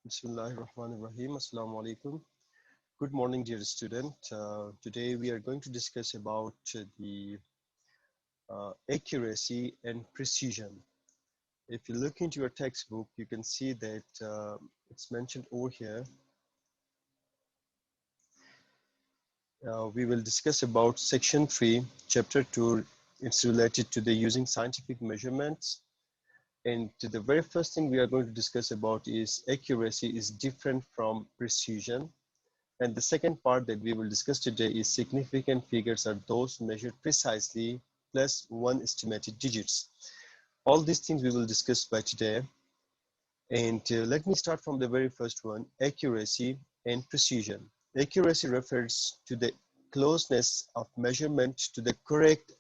Bismillahirrahmanirrahim. Assalamu alaikum. Good morning, dear student. Today we are going to discuss about the accuracy and precision. If you look into your textbook, you can see that it's mentioned over here. We will discuss about section 3, chapter 2. It's related to the using scientific measurements. And the very first thing we are going to discuss about is accuracy is different from precision. And the second part that we will discuss today is significant figures are those measured precisely plus one estimated digits. All these things we will discuss by today. And let me start from the very first one, accuracy and precision. Accuracy refers to the closeness of measurement to the correct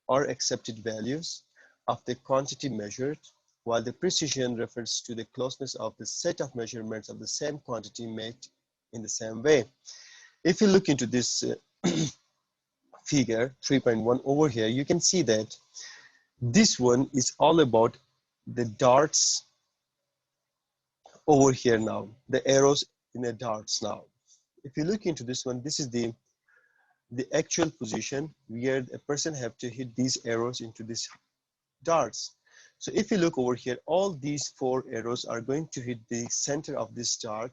or accepted values of the quantity measured, while the precision refers to the closeness of the set of measurements of the same quantity made in the same way. If you look into this figure 3.1 over here, you can see that this one is all about the darts over here now, the arrows in the darts now. If you look into this one, this is the actual position where a person have to hit these arrows into these darts. So if you look over here, all these four arrows are going to hit the center of this dart.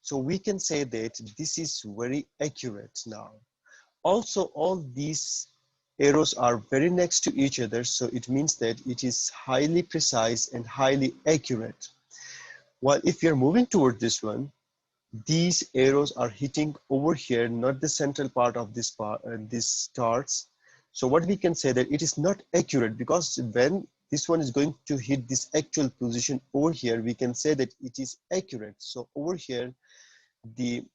So we can say that this is very accurate now. Also, all these arrows are very next to each other, so it means that it is highly precise and highly accurate. While if you're moving toward this one, these arrows are hitting over here, not the central part of this part, these stars. So what we can say that it is not accurate, because when this one is going to hit this actual position over here, we can say that it is accurate. So over here, the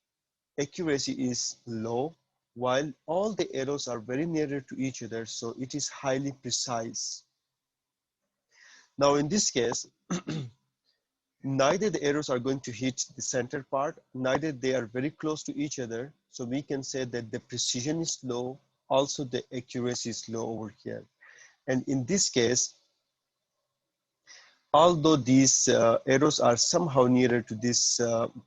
accuracy is low, while all the arrows are very nearer to each other, so it is highly precise. Now in this case, neither the arrows are going to hit the center part, neither they are very close to each other, so we can say that the precision is low, also the accuracy is low over here. And in this case, although these arrows are somehow nearer to this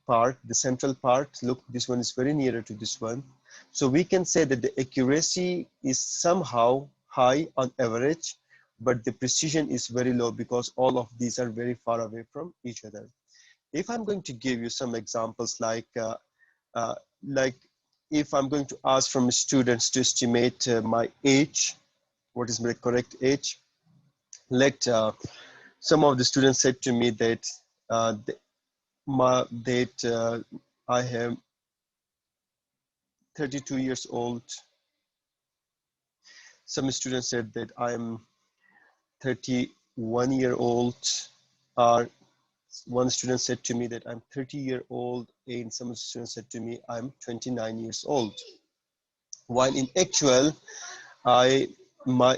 part, the central part, look, this one is very nearer to this one. So we can say that the accuracy is somehow high on average, but the precision is very low because all of these are very far away from each other. If I'm going to give you some examples like if I'm going to ask from students to estimate my age, what is my correct age? Let some of the students said to me that uh, I am 32 years old. Some students said that I'm 31-year-old. Or one student said to me that I'm 30-year-old, and some students said to me I'm 29 years old. While in actual, I my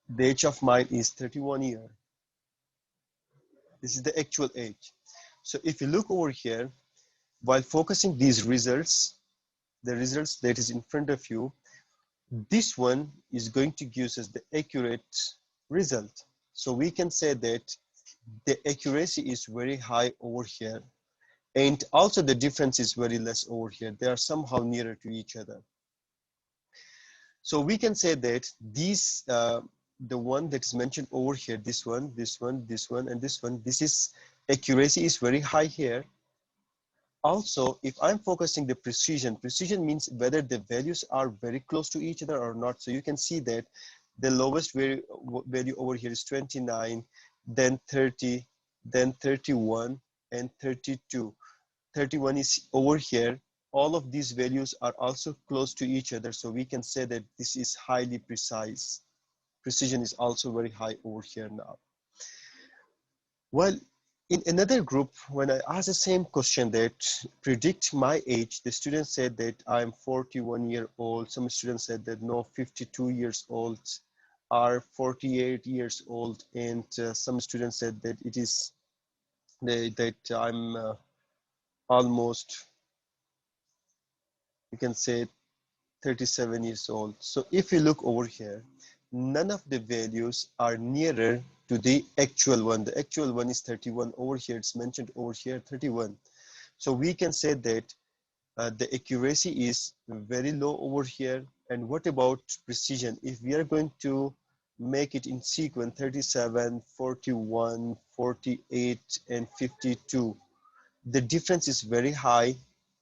the age of mine is 31 years. This is the actual age. So if you look over here, while focusing these results, the results that is in front of you, this one is going to give us the accurate result. So we can say that the accuracy is very high over here. And also the difference is very less over here. They are somehow nearer to each other. So we can say that these, the one that is mentioned over here, this one, this one, this one, and this one, this is accuracy is very high here. Also, if I'm focusing the precision means whether the values are very close to each other or not. So you can see that the lowest value over here is 29, then 30, then 31, and 32. 31 is over here. All of these values are also close to each other. So we can say that this is highly precise. Precision is also very high over here now. Well, in another group, when I asked the same question that predict my age, the students said that I'm 41 years old. Some students said that no, 52 years old, are 48 years old. And some students said that it is that I'm almost, you can say 37 years old. So if you look over here, none of the values are nearer to the actual one. The actual one is 31 over here. It's mentioned over here, 31. So we can say that the accuracy is very low over here. And what about precision? If we are going to make it in sequence 37, 41, 48, and 52, the difference is very high.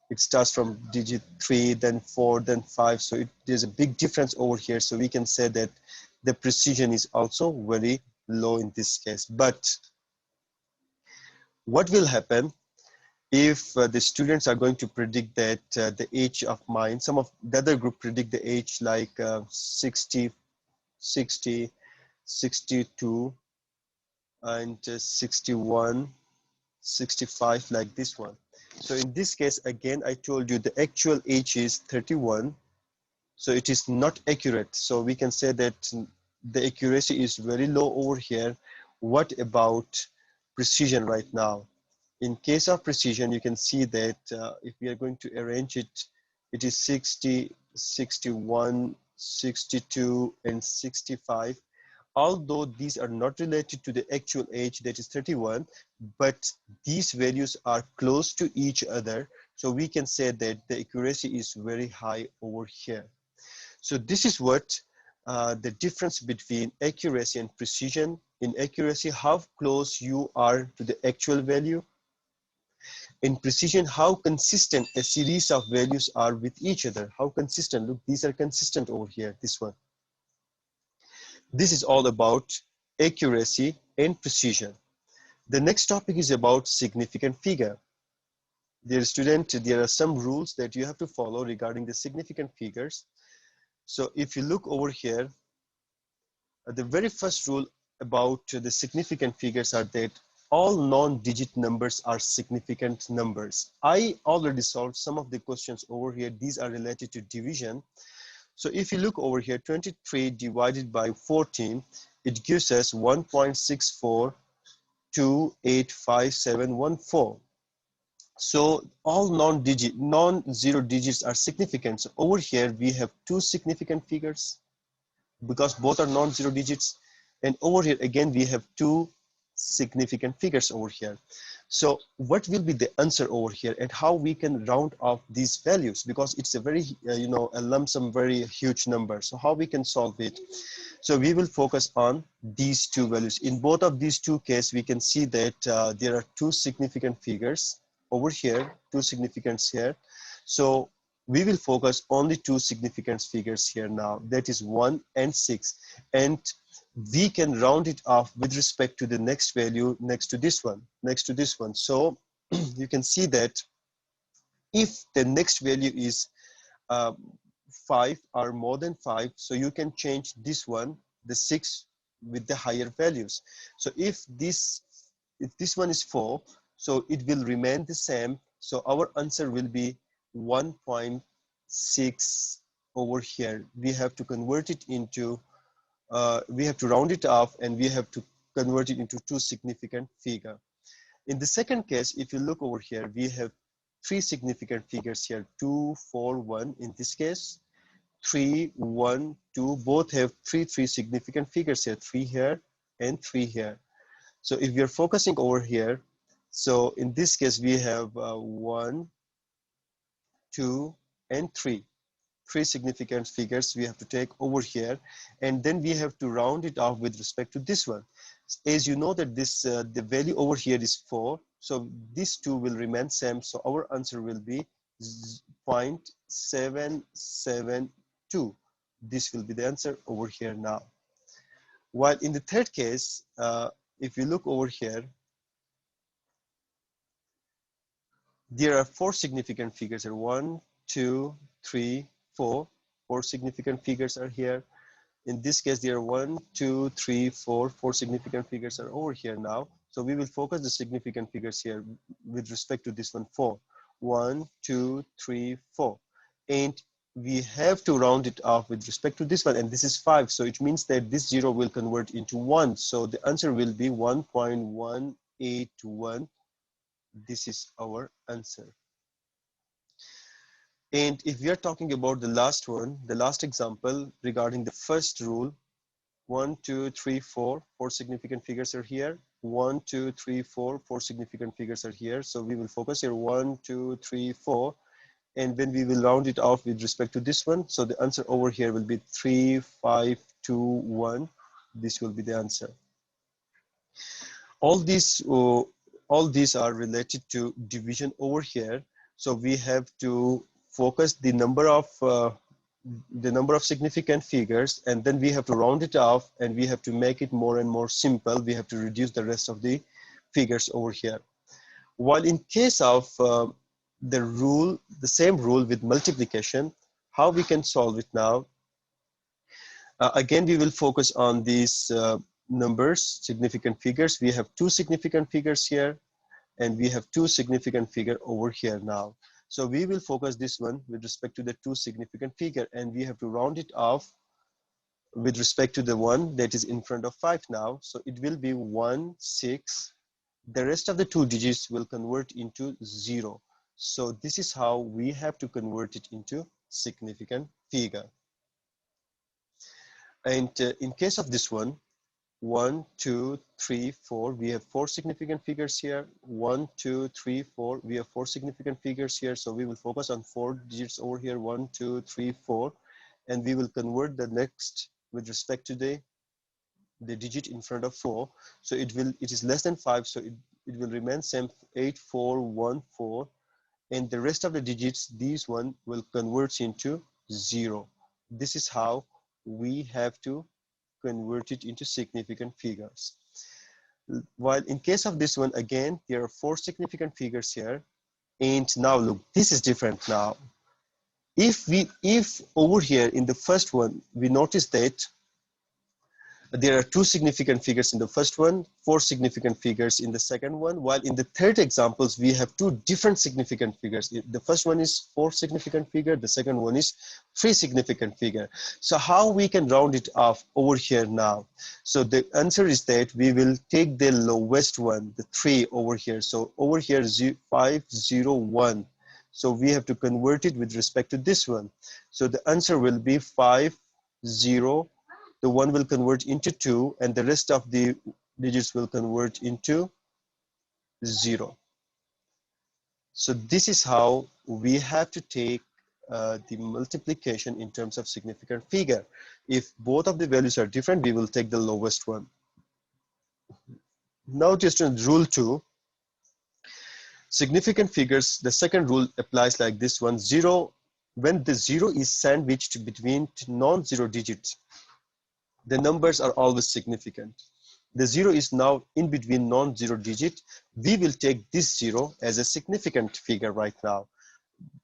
It starts from digit 3, then 4, then 5. So there's a big difference over here. So we can say that the precision is also very low in this case. But what will happen if the students are going to predict that the age of mine, some of the other group predict the age like 60, 60, 62, and 61, 65, like this one. So in this case, again, I told you the actual age is 31. So it is not accurate. So we can say that the accuracy is very low over here. What about precision right now? In case of precision, you can see that if we are going to arrange it, it is 60, 61, 62, and 65. Although these are not related to the actual age, that is 31, but these values are close to each other. So we can say that the accuracy is very high over here. So this is what the difference between accuracy and precision. In accuracy, how close you are to the actual value. In precision, how consistent a series of values are with each other. How consistent, look, these are consistent over here, this one. This is all about accuracy and precision. The next topic is about significant figure. Dear student, there are some rules that you have to follow regarding the significant figures. So if you look over here, the very first rule about the significant figures are that all non-digit numbers are significant numbers. I already solved some of the questions over here. These are related to division. So if you look over here, 23 divided by 14, it gives us 1.64285714. So all non-zero digits are significant. So over here, we have two significant figures because both are non-zero digits. And over here, again, we have two significant figures over here. So what will be the answer over here and how we can round off these values, because it's a very, a lump sum, very huge number. So how we can solve it? So we will focus on these two values. In both of these two cases, we can see that there are two significant figures over here, two significants here. So we will focus on the two significant figures here now, that is 1 and 6. And we can round it off with respect to the next value next to this one, So you can see that if the next value is 5 or more than 5, so you can change this one, the 6, with the higher values. So if this one is 4, so it will remain the same. So our answer will be 1.6 over here. We have to convert it into, we have to round it off, and we have to convert it into two significant figure. In the second case, if you look over here, we have three significant figures here, 2, 4, 1 in this case, 3, 1, 2, both have three significant figures here, 3 here and 3 here. So if we are focusing over here, so in this case, we have 1, 2, and 3. Three significant figures we have to take over here, and then we have to round it off with respect to this one. As you know that this the value over here is 4, so these two will remain same. So our answer will be 0.772. This will be the answer over here now. While in the third case, if you look over here, there are four significant figures here. 1, 2, 3, 4. Four significant figures are here. In this case, there are 1, 2, 3, 4. Four significant figures are over here now. So we will focus the significant figures here with respect to this one, 4. 1, 2, 3, 4. And we have to round it off with respect to this one, and this is 5. So it means that this 0 will convert into 1. So the answer will be 1.181. This is our answer. And if we are talking about the last one, the last example regarding the first rule, 1, 2, 3, 4. 4 significant figures are here. 1, 2, 3, 4. 4 significant figures are here. So we will focus here 1, 2, 3, 4. And then we will round it off with respect to this one. So the answer over here will be 3, 5, 2, 1. This will be the answer. All these are related to division over here. So we have to focus the number of significant figures, and then we have to round it off, and we have to make it more and more simple. We have to reduce the rest of the figures over here. While in case of the same rule with multiplication, how we can solve it now? Again, we will focus on these numbers, significant figures. We have 2 significant figures here, and we have 2 significant figure over here now. So we will focus this one with respect to the 2 significant figure, and we have to round it off with respect to the one that is in front of 5 now. So it will be 1, 6. The rest of the 2 digits will convert into 0. So this is how we have to convert it into significant figure. And in case of this one, 1, 2, 3, 4, we have 4 significant figures here. 1, 2, 3, 4, we have 4 significant figures here. So we will focus on 4 digits over here, 1, 2, 3, 4, and we will convert the next with respect to the digit in front of 4. So it is less than 5, so it will remain same, 8, 4, 1, 4, and the rest of the digits, these one will convert into 0. This is how we have to convert it into significant figures. While in case of this one, again, there are 4 significant figures here. And now look, this is different now. If over here in the first one, we notice that there are 2 significant figures in the first one, 4 significant figures in the second one, while in the third examples, we have 2 different significant figures. The first one is 4 significant figure, the second one is 3 significant figure. So how we can round it off over here now? So the answer is that we will take the lowest one, the 3 over here. So over here, 5, 0, 1. So we have to convert it with respect to this one. So the answer will be 5, 0, the 1 will convert into 2, and the rest of the digits will convert into 0. So this is how we have to take the multiplication in terms of significant figure. If both of the values are different, we will take the lowest one. Now just in rule 2, significant figures, the second rule applies like this one. 0, when the 0 is sandwiched between non-zero digits, the numbers are always significant. The 0 is now in between non-zero digit. We will take this 0 as a significant figure right now.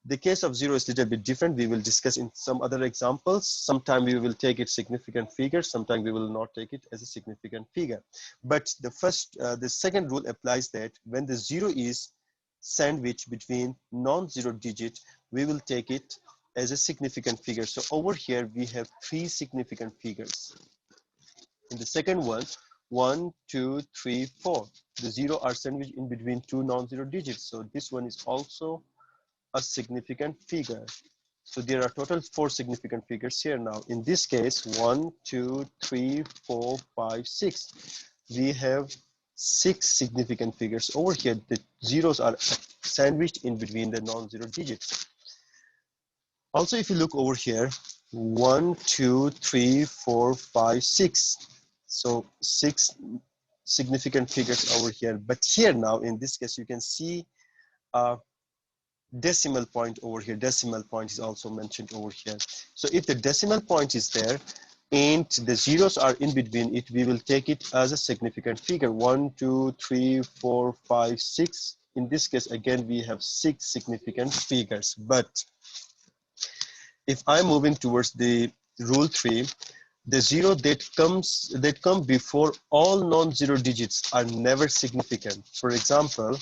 The case of 0 is a little bit different. We will discuss in some other examples. Sometime we will take it significant figure. Sometime we will not take it as a significant figure. But the second rule applies that when the 0 is sandwiched between non-zero digit, we will take it as a significant figure. So over here, we have 3 significant figures. In the second one, 1, 2, 3, 4. The 0 are sandwiched in between 2 non-zero digits. So this one is also a significant figure. So there are total 4 significant figures here now. In this case, 1, 2, 3, 4, 5, 6. We have 6 significant figures. Over here, the zeros are sandwiched in between the non-zero digits. Also, if you look over here, 1, 2, 3, 4, 5, 6. So 6 significant figures over here. But here now, in this case, you can see a decimal point over here. Decimal point is also mentioned over here. So if the decimal point is there and the zeros are in between it, we will take it as a significant figure. 1, 2, 3, 4, 5, 6. In this case, again, we have 6 significant figures. But if I'm moving towards the rule 3, the 0 that come before all non-zero digits are never significant. For example,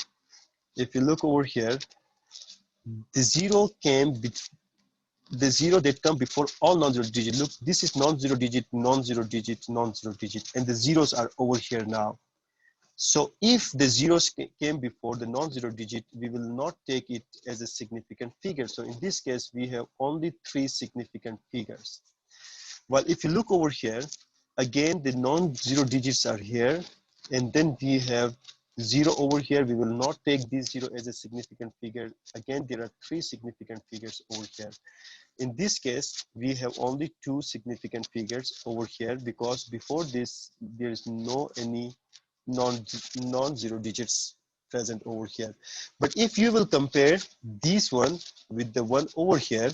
if you look over here, the 0 that come before all non-zero digits. Look, this is non-zero digit, non-zero digit, non-zero digit, and the zeros are over here now. So if the zeros came before the non-zero digit, we will not take it as a significant figure. So in this case, we have only 3 significant figures. Well, if you look over here, again, the non-zero digits are here, and then we have 0 over here. We will not take this 0 as a significant figure. Again, there are 3 significant figures over here. In this case, we have only 2 significant figures over here, because before this, there is no any non-zero digits present over here. But if you will compare this one with the one over here,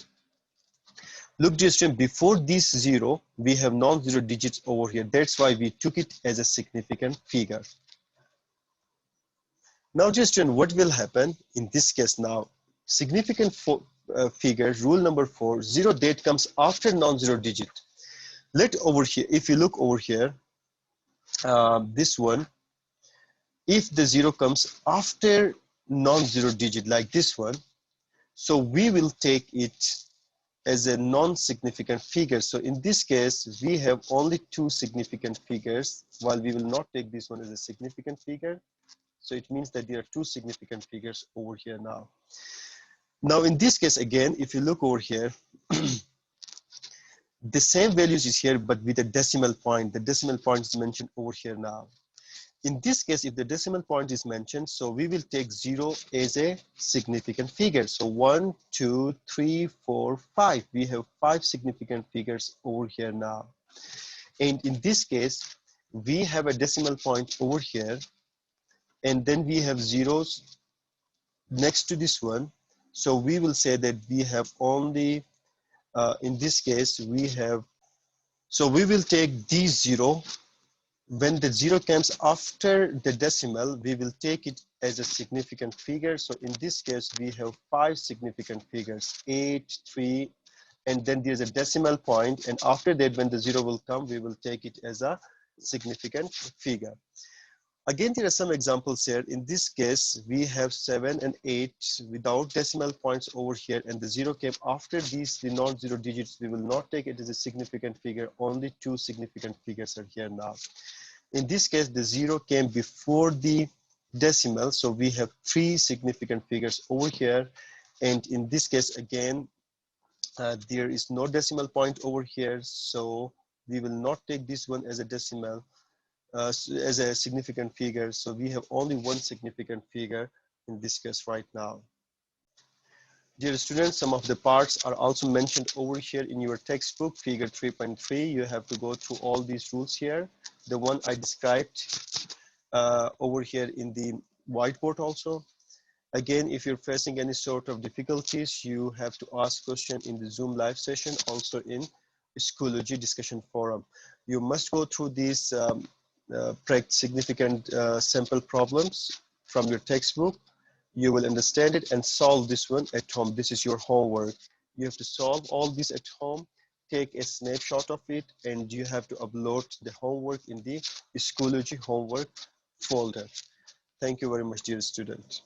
look, dear student, before this 0, we have non-zero digits over here. That's why we took it as a significant figure. Now, dear student, what will happen in this case now? Significant figure, rule number 4, 0 date comes after non-zero digit. Let over here, if you look over here, this one, if the 0 comes after non-zero digit like this one, so we will take it as a non-significant figure. So in this case, we have only 2 significant figures, while we will not take this one as a significant figure. So it means that there are 2 significant figures over here now. Now in this case, again, if you look over here, the same values is here, but with a decimal point. The decimal point is mentioned over here now. In this case, if the decimal point is mentioned, so we will take 0 as a significant figure. So 1, 2, 3, 4, 5. We have 5 significant figures over here now. And in this case, we have a decimal point over here, and then we have zeros next to this one. So we will say that we have only, in this case, we have, so we will take these 0. When the 0 comes after the decimal, we will take it as a significant figure. So in this case, we have 5 significant figures, 8, 3, and then there's a decimal point. And after that, when the 0 will come, we will take it as a significant figure. Again, there are some examples here. In this case, we have 7 and 8 without decimal points over here, and the 0 came after these, the non-zero digits. We will not take it as a significant figure. Only 2 significant figures are here now. In this case, the 0 came before the decimal, so we have 3 significant figures over here. And in this case, again, there is no decimal point over here, so we will not take this one as a decimal. As a significant figure. So we have only 1 significant figure in this case right now. Dear students, some of the parts are also mentioned over here in your textbook, figure 3.3. You have to go through all these rules here. The one I described over here in the whiteboard also. Again, if you're facing any sort of difficulties, you have to ask questions in the Zoom live session, also in Schoology discussion forum. You must go through these significant sample problems from your textbook. You will understand it and solve this one at home. This is your homework. You have to solve all this at home, take a snapshot of it, and you have to upload the homework in the Schoology homework folder. Thank you very much, dear student.